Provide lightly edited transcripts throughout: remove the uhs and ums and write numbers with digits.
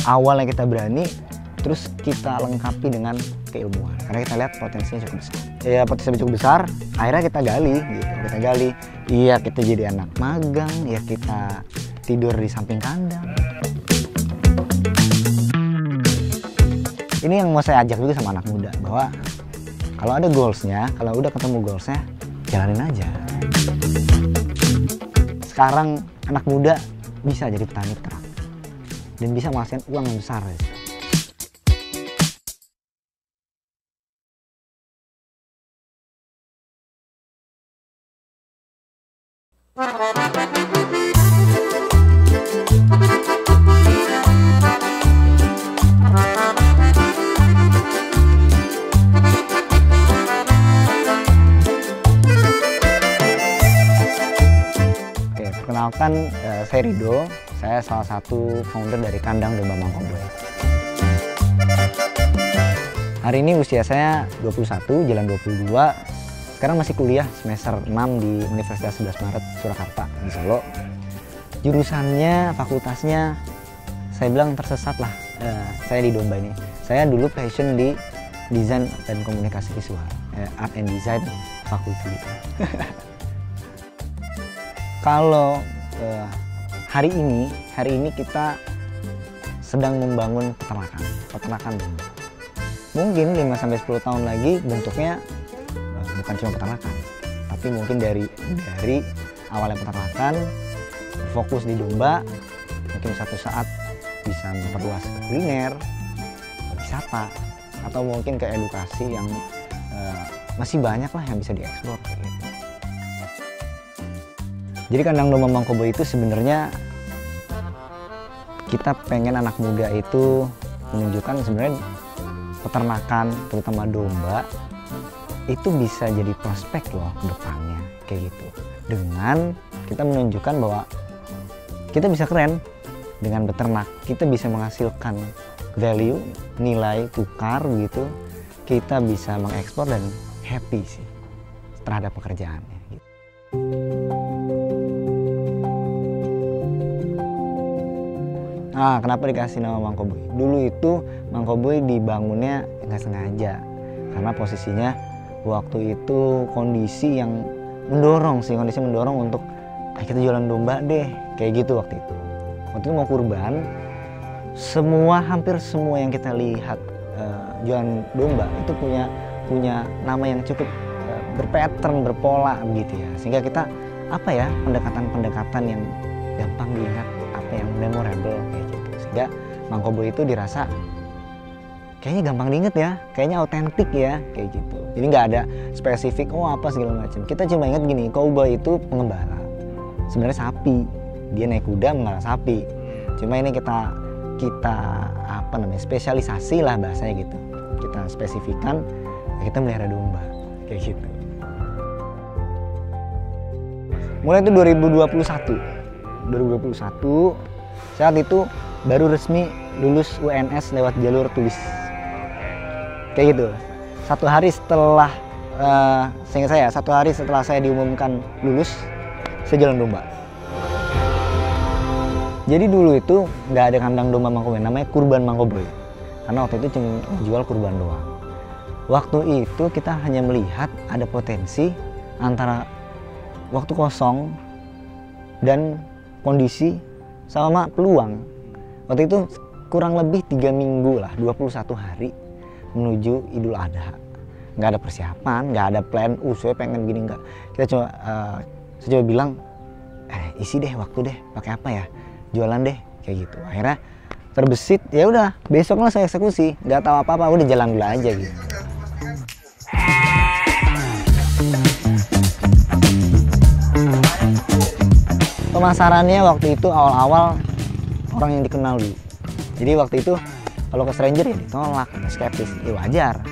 awalnya kita berani, terus kita lengkapi dengan keilmuan. Karena kita lihat potensinya cukup besar. Ya potensinya cukup besar, akhirnya kita gali gitu. Kita gali, iya kita jadi anak magang, ya kita tidur di samping kandang. Ini yang mau saya ajak juga sama anak muda, bahwa kalau ada goalsnya, kalau udah ketemu goalsnya, jalanin aja. Sekarang anak muda bisa jadi petani ternak dan bisa menghasilkan uang yang besar. Perkenalkan, saya Rido, saya salah satu founder dari Kandang Domba Mangkoboy. Hari ini usia saya 21, jalan 22. Sekarang masih kuliah semester 6 di Universitas 11 Maret, Surakarta, di Solo. Jurusannya, fakultasnya, saya bilang tersesat lah saya di domba ini. Saya dulu passion di desain dan komunikasi visual, art and design fakulti. Kalau hari ini kita sedang membangun peternakan domba. Mungkin 5-10 tahun lagi bentuknya bukan cuma peternakan, tapi mungkin dari awalnya peternakan, fokus di domba, mungkin suatu saat bisa memperluas ke kuliner, wisata, atau mungkin ke edukasi yang masih banyak lah yang bisa dieksplor. Jadi Kandang Domba Mangkoboy itu sebenarnya kita pengen anak muda itu menunjukkan sebenarnya peternakan, terutama domba, itu bisa jadi prospek loh ke depannya, kayak gitu. Dengan kita menunjukkan bahwa kita bisa keren dengan beternak, kita bisa menghasilkan value, nilai tukar gitu, kita bisa mengekspor dan happy sih terhadap pekerjaannya. Gitu. Nah, kenapa dikasih nama Mangkoboy? Dulu itu Mangkoboy dibangunnya nggak sengaja, karena posisinya waktu itu kondisi mendorong untuk kita jualan domba deh, kayak gitu waktu itu. Waktu itu mau kurban, hampir semua yang kita lihat jualan domba itu punya nama yang cukup berpattern, berpola gitu ya, sehingga kita pendekatan yang gampang diingat, yang memorable kayak gitu, sehingga Mangkoboy itu dirasa kayaknya gampang diinget ya, kayaknya autentik ya, kayak gitu. Jadi nggak ada spesifik apa segala macam. Kita cuma ingat gini, cowboy itu pengembala, sebenarnya sapi, dia naik kuda mengarah sapi. Cuma ini kita spesialisasi lah bahasanya gitu, kita spesifikan, kita melihara domba kayak gitu. Mulai itu 2021 saat itu baru resmi lulus UNS lewat jalur tulis, kayak gitu. Satu hari setelah saya diumumkan lulus, saya jalan domba. Jadi dulu itu nggak ada Kandang Domba Mangkoboy, namanya Kurban Mangkoboy, karena waktu itu cuma jual kurban doang. Waktu itu kita hanya melihat ada potensi antara waktu kosong dan kondisi sama peluang. Waktu itu kurang lebih 3 minggu lah, 21 hari menuju Idul Adha. Nggak ada persiapan, nggak ada plan, saya pengen gini, nggak. Saya coba bilang, isi deh waktu deh, pakai apa ya, jualan deh, kayak gitu. Akhirnya terbesit, ya udah besok lah saya eksekusi, nggak tahu apa-apa, udah jalan dulu aja gitu. Pemasarannya waktu itu awal-awal orang yang dikenal dulu. Jadi waktu itu kalau ke stranger ya ditolak, skeptis, ya wajar.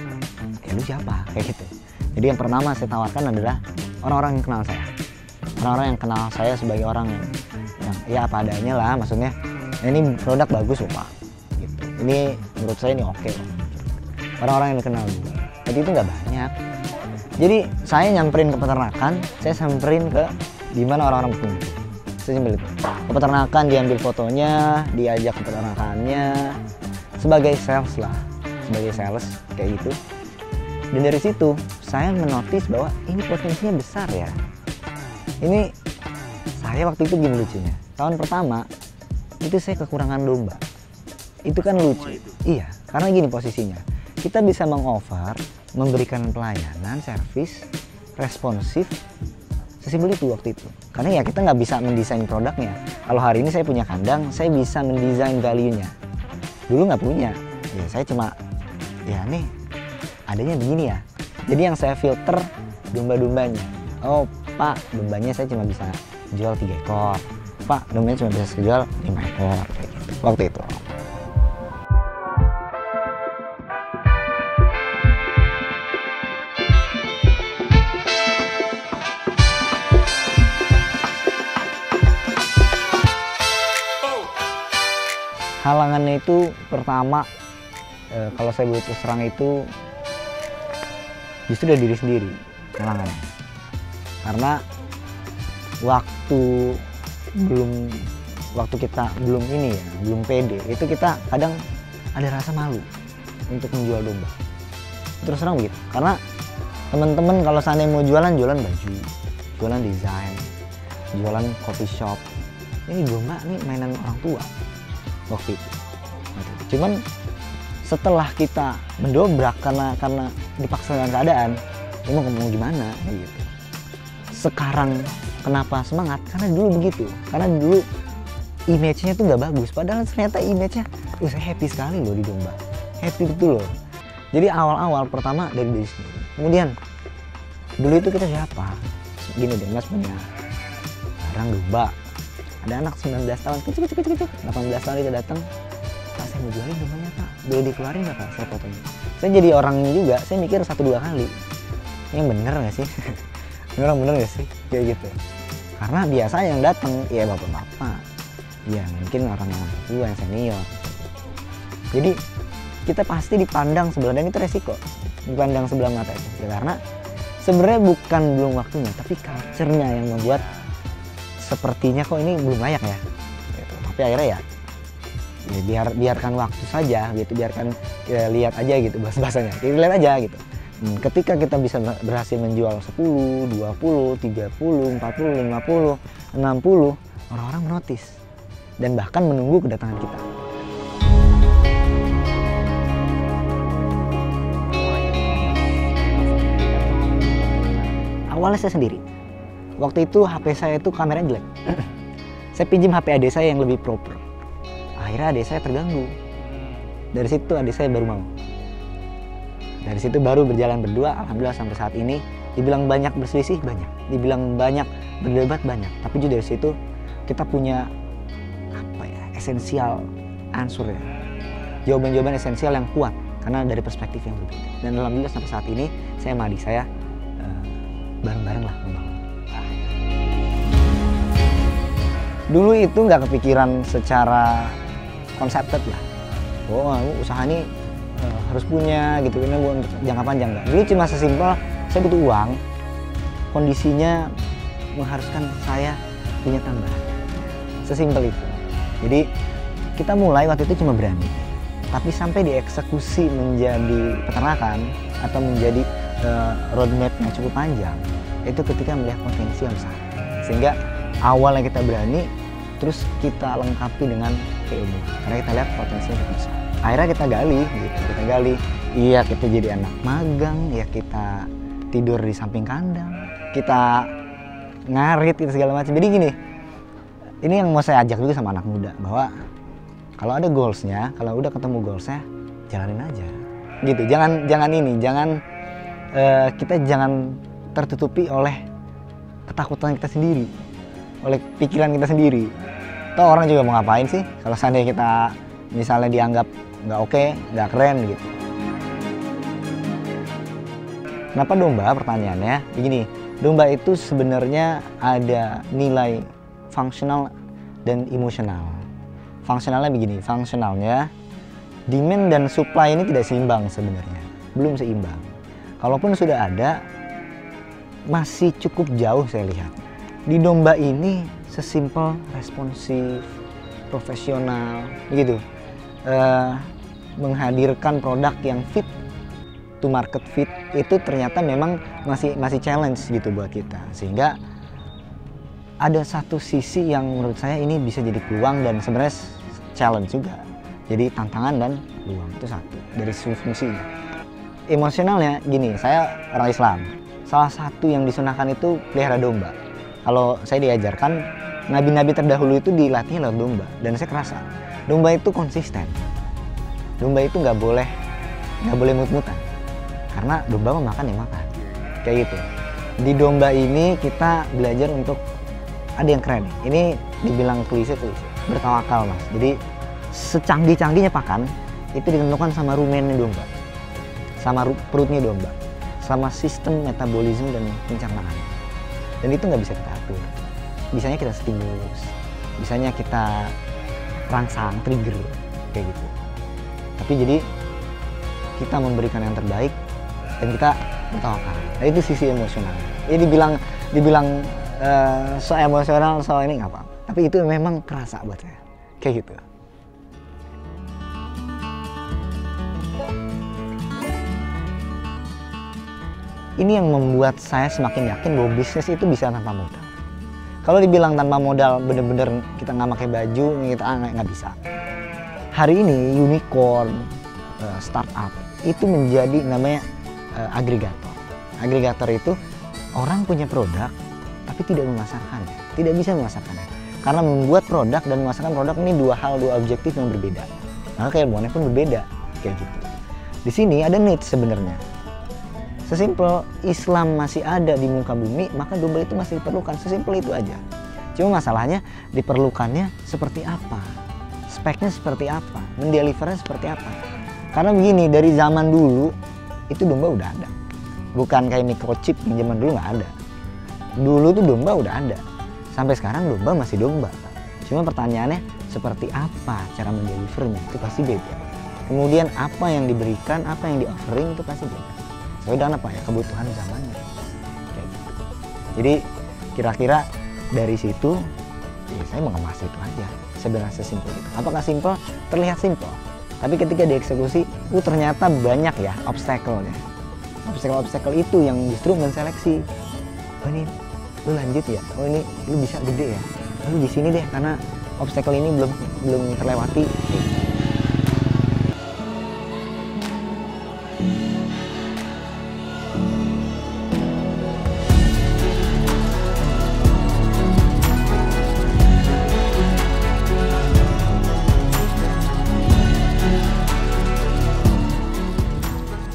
Ya lu siapa? Kayak gitu. Jadi yang pertama saya tawarkan adalah orang-orang yang kenal saya. Orang-orang yang kenal saya sebagai orang yang ya apa adanya lah, maksudnya ini produk bagus loh Pak. Gitu. Ini menurut saya ini oke. Orang-orang yang dikenal dulu. Jadi itu nggak banyak. Jadi saya nyamperin ke peternakan, saya samperin ke di mana orang-orang berkumpul. Sesimpel itu. Ke peternakan, diambil fotonya, diajak ke peternakannya, sebagai sales lah, sebagai sales kayak gitu. Dan dari situ saya menotis bahwa ini potensinya besar ya. Ini saya waktu itu gini lucunya, tahun pertama itu saya kekurangan domba. Itu kan lucu. Iya, karena gini posisinya, kita bisa meng-offer, memberikan pelayanan, servis, responsif, sesimpel itu waktu itu. Karena ya kita nggak bisa mendesain produknya. Kalau hari ini saya punya kandang, saya bisa mendesain value-nya. Dulu nggak punya, ya saya cuma, ya nih adanya begini ya. Jadi yang saya filter domba-dombanya. Oh Pak, dombanya saya cuma bisa jual 3 ekor. Pak, dombanya cuma bisa jual 5 ekor. Kayak gitu. Waktu itu. Halangannya itu pertama, kalau saya boleh terus terang itu justru dari diri sendiri halangannya. Karena waktu kita belum ini ya, belum pede, itu kita kadang ada rasa malu untuk menjual domba. Terus terang begitu. Karena teman-teman kalau seandainya mau jualan baju, jualan desain, jualan coffee shop, ini domba nih mainan orang tua. Waktu itu. Cuman setelah kita mendobrak karena dipaksa dengan keadaan, ya mau gimana gitu. Sekarang kenapa semangat? Karena dulu begitu. Karena dulu image-nya tuh nggak bagus. Padahal ternyata image-nya, saya happy sekali loh di domba. Happy betul loh. Jadi awal-awal pertama dari diri sendiri. Kemudian dulu itu kita siapa? Gini deh, Mas punya barang domba. Ada anak 19 tahun, kecil, 18 tahun dia datang, Pak saya mau jualin dombanya Pak, boleh dikeluarin nggak Pak, saya fotonya. Saya jadi orangnya juga, saya mikir 1-2 kali, ini bener nggak sih? Ini orang bener nggak sih? Kayak gitu. Karena biasa yang datang, ya bapak-bapak, ya mungkin orang yang tua, yang senior. Jadi kita pasti dipandang sebelah, dan itu resiko, dipandang sebelah mata itu. Ya, karena sebenarnya bukan belum waktunya, tapi culture-nya yang membuat sepertinya kok ini belum layak ya gitu. Tapi akhirnya ya biarkan waktu saja gitu, biarkan ya, lihat aja gitu bahasanya, lihat aja gitu. Ketika kita bisa berhasil menjual 10, 20, 30, 40, 50, 60, orang-orang menotis dan bahkan menunggu kedatangan kita. Awalnya saya sendiri. Waktu itu HP saya itu kameranya jelek. Saya pinjam HP adik saya yang lebih proper. Akhirnya adik saya terganggu. Dari situ adik saya baru mau. Dari situ baru berjalan berdua. Alhamdulillah sampai saat ini. Dibilang banyak berselisih banyak. Dibilang banyak berdebat banyak. Tapi juga dari situ kita punya esensial answer ya. Jawaban-jawaban esensial yang kuat. Karena dari perspektif yang berbeda. Dan alhamdulillah sampai saat ini saya sama adik saya bareng-bareng lah membangun. Dulu itu nggak kepikiran secara konsepted lah. Oh, usaha ini harus punya gitu, ini untuk jangka panjang nggak. Dulu cuma sesimpel saya butuh uang, kondisinya mengharuskan saya punya tambahan. Sesimpel itu. Jadi kita mulai waktu itu cuma berani, tapi sampai dieksekusi menjadi peternakan atau menjadi roadmap yang cukup panjang, itu ketika melihat potensi yang besar. Sehingga awalnya kita berani, terus kita lengkapi dengan keilmuan. Karena kita lihat potensinya cukup besar. Akhirnya kita gali, gitu. Kita gali, iya kita jadi anak magang, ya kita tidur di samping kandang, kita ngarit, gitu segala macam. Jadi gini, ini yang mau saya ajak juga sama anak muda, bahwa kalau ada goalsnya, kalau udah ketemu goalsnya, jalanin aja. Gitu, kita jangan tertutupi oleh ketakutan kita sendiri, oleh pikiran kita sendiri. Toh orang juga mau ngapain sih kalau seandainya kita misalnya dianggap nggak oke, nggak keren gitu. Kenapa domba? Pertanyaannya begini, domba itu sebenarnya ada nilai fungsional dan emosional. Fungsionalnya begini, fungsionalnya demand dan supply ini tidak seimbang sebenarnya, belum seimbang. Kalaupun sudah ada, masih cukup jauh saya lihat. Di domba ini sesimpel responsif, profesional, gitu. menghadirkan produk yang fit to market fit itu ternyata memang masih challenge gitu buat kita. Sehingga ada satu sisi yang menurut saya ini bisa jadi peluang dan sebenarnya challenge juga. Jadi tantangan dan peluang itu satu dari fungsinya. Emosionalnya gini, saya orang Islam. Salah satu yang disunahkan itu pelihara domba. Kalau saya diajarkan, nabi-nabi terdahulu itu dilatih lewat domba. Dan saya kerasa, domba itu konsisten. Domba itu nggak boleh mut-mutan. Karena domba memakan ya makan. Kayak gitu. Di domba ini kita belajar untuk, ada yang keren. Ini dibilang klise. Bertawakal, Mas. Jadi secanggih-canggihnya pakan, itu ditentukan sama rumennya domba. Sama perutnya domba. Sama sistem metabolisme dan pencernaan. Dan itu nggak bisa kita atur. Bisanya kita stimulus, bisanya kita rangsang, trigger, kayak gitu. Tapi jadi kita memberikan yang terbaik dan kita bertawakal. Nah, itu sisi emosional. Jadi dibilang so emosional, so ini nggak apa-apa. Tapi itu memang kerasa buat saya, kayak gitu. Ini yang membuat saya semakin yakin bahwa bisnis itu bisa tanpa modal. Kalau dibilang tanpa modal, bener-bener kita nggak pakai baju, kita nggak bisa. Hari ini unicorn, startup itu menjadi namanya agregator. Agregator itu orang punya produk tapi tidak memasarkannya, tidak bisa memasarkannya. Karena membuat produk dan memasarkan produk ini dua objektif yang berbeda. Maka keilmuannya pun berbeda, kayak gitu. Di sini ada niche sebenarnya. Sesimpel Islam masih ada di muka bumi, maka domba itu masih diperlukan. Sesimpel itu aja. Cuma masalahnya diperlukannya seperti apa, speknya seperti apa, mendelivernya seperti apa. Karena begini, dari zaman dulu itu domba udah ada. Bukan kayak microchip yang zaman dulu nggak ada. Dulu tuh domba udah ada. Sampai sekarang domba masih domba. Cuma pertanyaannya seperti apa cara mendelivernya, itu pasti beda. Kemudian apa yang diberikan, apa yang di-offering itu pasti beda. Sesuai dengan apa ya, kebutuhan zamannya. Kayak gitu. Jadi kira-kira dari situ ya saya mengemas itu aja. Sebenarnya sesimpel itu. Apakah simpel? Terlihat simpel. Tapi ketika dieksekusi, ternyata banyak ya obstacle-nya. Obstacle itu yang justru menseleksi. Oh ini lu lanjut ya. Oh ini lu bisa gede ya. Lu di sini deh karena obstacle ini belum terlewati.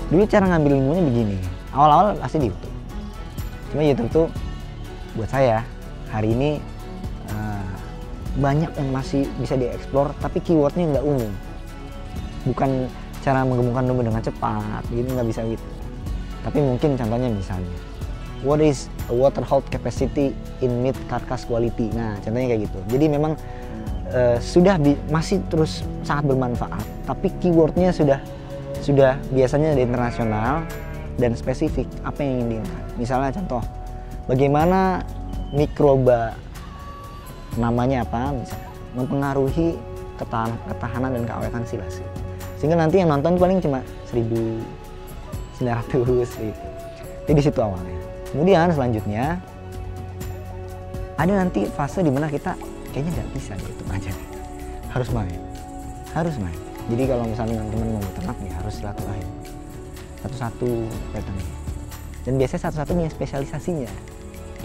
Dulu cara ngambil ilmunya begini, awal-awal pasti di YouTube. Cuma YouTube tuh buat saya hari ini banyak yang masih bisa dieksplor, tapi keywordnya nggak umum. Bukan cara menggemukkan domba dengan cepat, gitu nggak bisa gitu. Tapi mungkin contohnya misalnya, what is a water hold capacity in meat carcass quality? Nah contohnya kayak gitu. Jadi memang masih terus sangat bermanfaat, tapi keywordnya sudah biasanya di internasional dan spesifik apa yang ingin diingat. Misalnya contoh, bagaimana mikroba namanya apa misalnya mempengaruhi ketahanan dan keawetan silase. Sehingga nanti yang nonton paling cuma 1.900 gitu. Jadi di situ awalnya. Kemudian selanjutnya ada nanti fase dimana kita kayaknya nggak bisa gitu aja nih. Harus main. Jadi kalau misalnya teman-teman mau beternak ya harus silaturahim satu-satu datangnya. Dan biasanya satu-satu punya spesialisasinya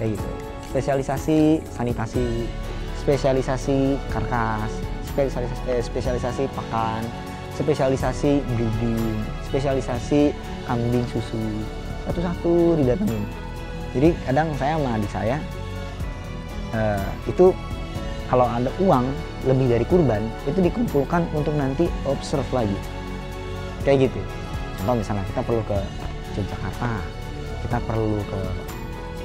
kayak gitu. Spesialisasi sanitasi, spesialisasi karkas, spesialisasi pakan, spesialisasi breeding, spesialisasi kambing susu. Satu-satu didatengin. Jadi kadang saya sama adik saya itu kalau ada uang lebih dari kurban itu dikumpulkan untuk nanti observe lagi kayak gitu. Contoh misalnya kita perlu ke Yogyakarta, kita perlu ke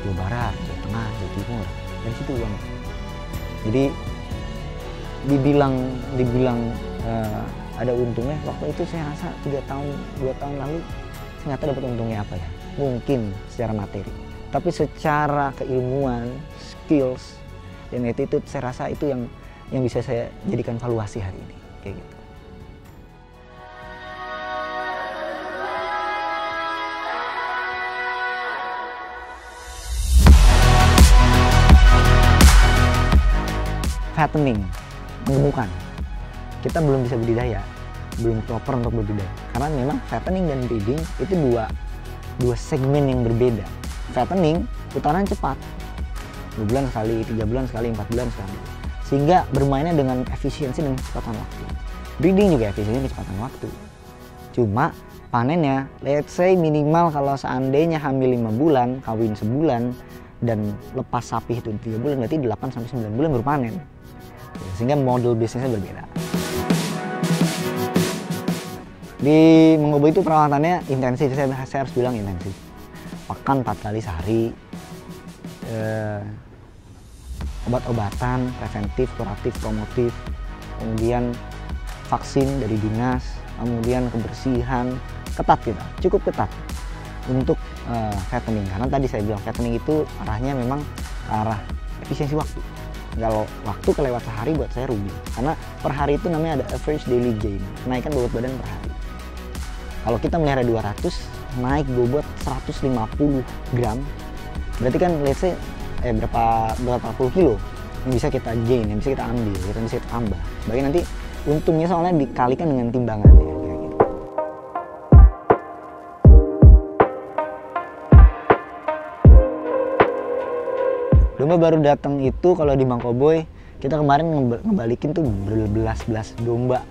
Jawa Barat, Jawa Tengah, Jawa Timur, dari situ uang. Jadi dibilang ada untungnya. Waktu itu saya rasa 2 tahun lalu saya nggak tahu dapat untungnya apa ya, mungkin secara materi, tapi secara keilmuan, skills dan attitude saya rasa itu yang bisa saya jadikan valuasi hari ini kayak gitu. fattening, menggemukkan. Kita belum bisa budidaya, belum proper untuk budidaya. Karena memang fattening dan breeding itu dua segmen yang berbeda. Fattening putaran cepat, 2 bulan sekali, 3 bulan sekali, 4 bulan sekali, sehingga bermainnya dengan efisiensi dan kecepatan waktu. Breeding juga efisiensi dan kecepatan waktu. Cuma panennya, let's say minimal kalau seandainya hamil 5 bulan, kawin sebulan, dan lepas sapi itu 3 bulan, berarti 8-9 bulan baru panen. Sehingga model bisnisnya berbeda. Di Mangkoboy itu perawatannya intensif, saya harus bilang intensif. Pakan 4 kali sehari, obat-obatan, preventif, kuratif, promotif, kemudian vaksin dari dinas, kemudian kebersihan, ketat kita, cukup ketat untuk fattening. Karena tadi saya bilang fattening itu arahnya memang ke arah efisiensi waktu. Kalau waktu kelewat sehari buat saya rugi, karena per hari itu namanya ada average daily gain, kenaikan bobot badan per hari. Kalau kita melihara 200, naik bobot 150 gram, berarti kan let's say berapa puluh kilo yang bisa kita gain, yang bisa kita ambil, yang bisa kita tambah. Bagi nanti untungnya soalnya dikalikan dengan timbangannya. Kayak gitu. Domba baru datang itu kalau di Mangkoboy, kita kemarin ngebalikin tuh berbelas-belas domba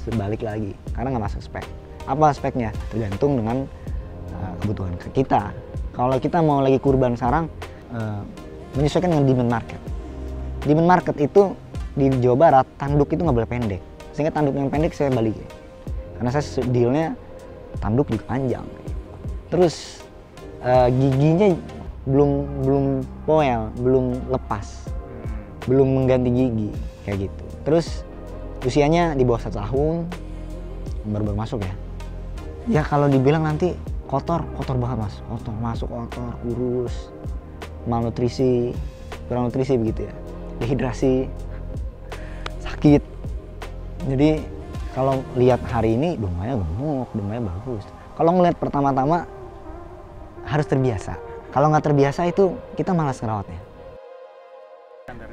sebalik lagi, karena nggak masuk spek. Apa speknya? Tergantung dengan kebutuhan kita. Kalau kita mau lagi kurban sarang, menyesuaikan dengan demand market. Demand market itu di Jawa Barat, tanduk itu nggak boleh pendek. Sehingga tanduk yang pendek saya balikin. Karena saya dealnya tanduk juga panjang. Terus giginya belum poel, belum lepas, belum mengganti gigi kayak gitu. Terus usianya di bawah 1 tahun, baru masuk ya. Ya kalau dibilang nanti kotor banget mas, kotor, kurus, malnutrisi, kurang nutrisi begitu ya, dehidrasi, sakit. Jadi kalau lihat hari ini dombanya gemuk, dombanya bagus. Kalau ngeliat pertama-tama harus terbiasa. Kalau nggak terbiasa itu kita malas ngerawatnya.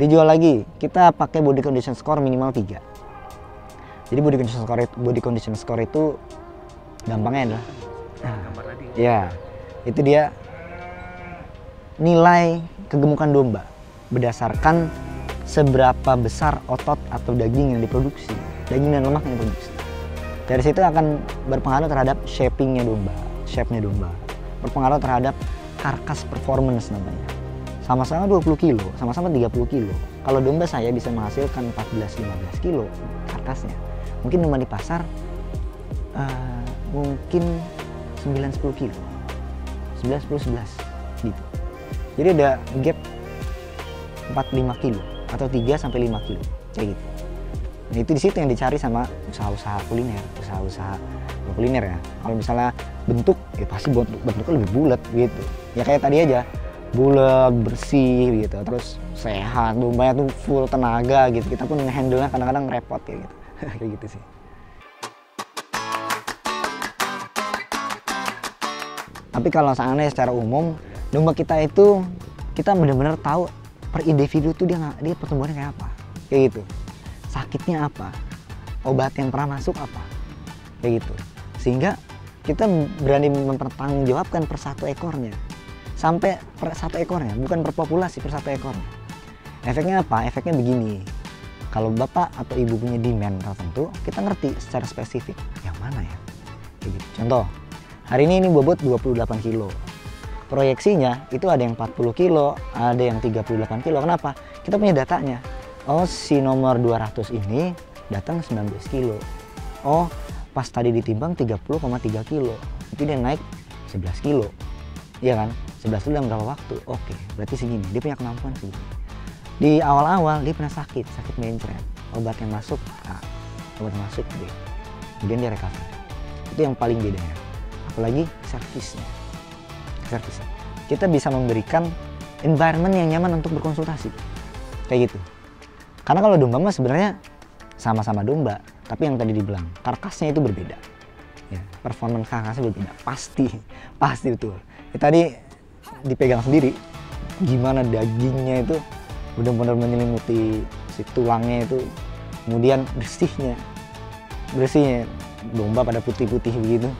Dijual lagi, kita pakai body condition score minimal 3. Jadi body condition score itu gampangnya adalah, ya itu dia nilai kegemukan domba berdasarkan seberapa besar otot atau daging yang diproduksi, daging dan lemak yang diproduksi. Dari situ akan berpengaruh terhadap shapingnya domba, shape-nya domba, berpengaruh terhadap karkas performance namanya. Sama-sama 20 kilo, sama-sama 30 kilo. Kalau domba saya bisa menghasilkan 14-15 kilo karkasnya. Mungkin domba di pasar mungkin 9-10 kilo, 11 gitu. Jadi ada gap 4-5 kilo atau 3-5 kilo kayak gitu. Nah itu di situ yang dicari sama usaha-usaha kuliner ya. Kalau misalnya bentuk, ya pasti bentuknya lebih bulat gitu. Ya kayak tadi aja, bulat, bersih gitu, terus sehat, dombanya tuh full tenaga gitu. Kita pun nge-handle-nya kadang-kadang repot kayak gitu. Kayak gitu sih. Tapi kalau seandainya secara umum, domba kita itu kita benar-benar tahu per individu tuh dia pertumbuhannya kayak apa, kayak gitu. Sakitnya apa, obat yang pernah masuk apa, kayak gitu. Sehingga kita berani mempertanggungjawabkan per 1 ekornya, sampai per 1 ekornya, bukan per populasi, per 1 ekornya. Efeknya apa? Efeknya begini. Kalau bapak atau ibu punya demand tertentu, kita ngerti secara spesifik yang mana ya, kayak gitu. Contoh, hari ini bobot 28 kilo. Proyeksinya itu ada yang 40 kilo, ada yang 38 kilo. Kenapa? Kita punya datanya. Oh, si nomor 200 ini datang 19 kilo. Oh, pas tadi ditimbang 30,3 kilo. Itu dia naik 11 kilo. Iya kan? 11 kilo dalam berapa waktu? Oke, berarti segini. Dia punya kemampuan segini. Di awal-awal dia pernah sakit mencret. Obat yang masuk A, obat yang masuk B. Kemudian dia recover. Itu yang paling bedanya. Apalagi servisnya. Kita bisa memberikan environment yang nyaman untuk berkonsultasi kayak gitu. Karena kalau domba mah sebenarnya sama-sama domba, tapi yang tadi dibilang karkasnya itu berbeda ya, performance karkasnya berbeda, pasti betul ya, tadi dipegang sendiri gimana dagingnya itu benar-benar menyelimuti si tulangnya itu, kemudian bersihnya domba pada putih-putih begitu,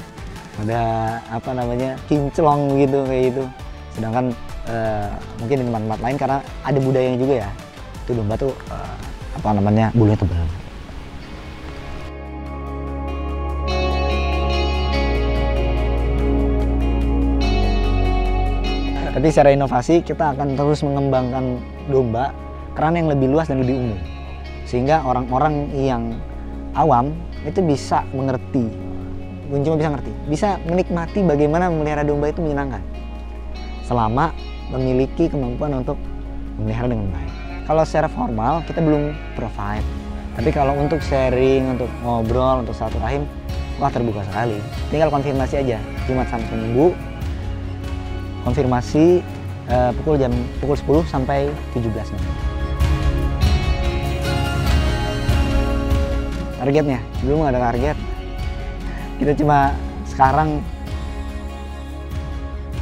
ada apa namanya kinclong gitu kayak gitu. Sedangkan mungkin di tempat-tempat lain karena ada budayanya juga ya, itu domba tuh apa namanya bulunya tebal. Tapi secara inovasi kita akan terus mengembangkan domba kerana yang lebih luas dan lebih umum, sehingga orang-orang yang awam itu bisa mengerti, bukan cuma bisa ngerti, bisa menikmati bagaimana memelihara domba itu menyenangkan selama memiliki kemampuan untuk memelihara dengan baik. Kalau secara formal kita belum provide, tapi kalau untuk sharing, untuk ngobrol, untuk silaturahim, wah terbuka sekali. Tinggal konfirmasi aja, Jumat sampai Minggu, konfirmasi pukul 10 sampai 17. Targetnya belum ada target, kita cuma sekarang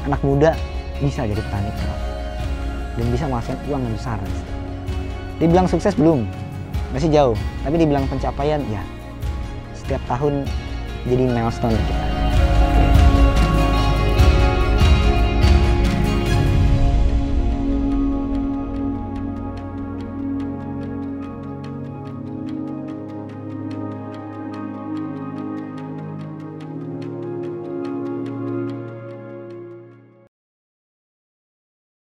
anak muda bisa jadi petani kerap dan bisa menghasilkan uang yang besar. Dibilang sukses belum, masih jauh, tapi dibilang pencapaian ya setiap tahun jadi milestone kita.